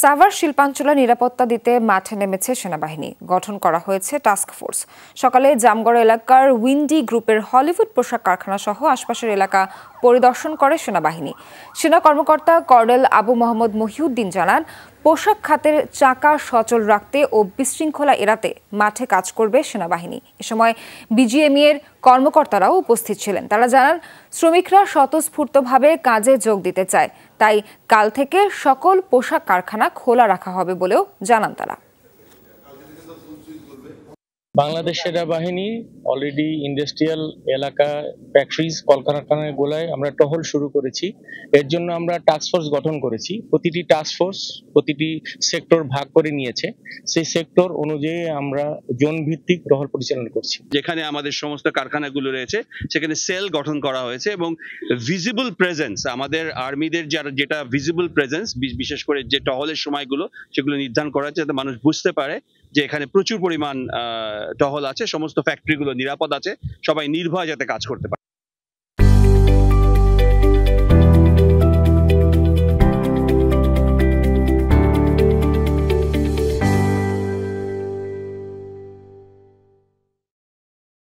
সাভার শিল্পাঞ্চলে নিরাপত্তা দিতে মাঠে নেমেছে সেনাবাহিনী। গঠন করা হয়েছে টাস্ক ফোর্স। সকালে জামগড় এলাকার উইন্ডি গ্রুপের হলিউড পোশাক কারখানা সহ আশপাশের এলাকা পরিদর্শন করে সেনাবাহিনী। সেনা কর্মকর্তা কর্নেল আবু মোহাম্মদ মহিউদ্দিন জানান, পোশাক খাতের চাকা সচল রাখতে ও বিশৃঙ্খলা এড়াতে মাঠে কাজ করবে সেনাবাহিনী। এ সময় বিজিএমইএর কর্মকর্তারাও উপস্থিত ছিলেন। তারা জানান, শ্রমিকরা স্বতঃস্ফূর্তভাবে কাজে যোগ দিতে চায়, তাই কাল থেকে সকল পোশাক কারখানা খোলা রাখা হবে বলেও জানান তারা। বাংলাদেশ সেনাবাহিনী অলরেডি ইন্ডাস্ট্রিয়াল এলাকা, ফ্যাক্টরিজ, কলকারখানাগুলোয় আমরা টহল শুরু করেছি। এর জন্য আমরা টাস্ক ফোর্স গঠন করেছি। প্রতিটি টাস্ক ফোর্স প্রতিটি সেক্টর ভাগ করে নিয়েছে। সেই সেক্টর অনুযায়ী আমরা জোন ভিত্তিক টহল পরিচালনা করছি। যেখানে আমাদের সমস্ত কারখানাগুলো রয়েছে সেখানে সেল গঠন করা হয়েছে এবং ভিজিবল প্রেজেন্স, আমাদের আর্মিদের যেটা ভিজিবল প্রেজেন্স, বিশেষ করে যে টহলের সময়গুলো সেগুলো নির্ধারণ করা হয়েছে যাতে মানুষ বুঝতে পারে যে এখানে প্রচুর পরিমাণ টহল আছে, সমস্ত ফ্যাক্টরিগুলো নিরাপদ আছে, সবাই নির্ভয়ে যাতে কাজ করতে পারে।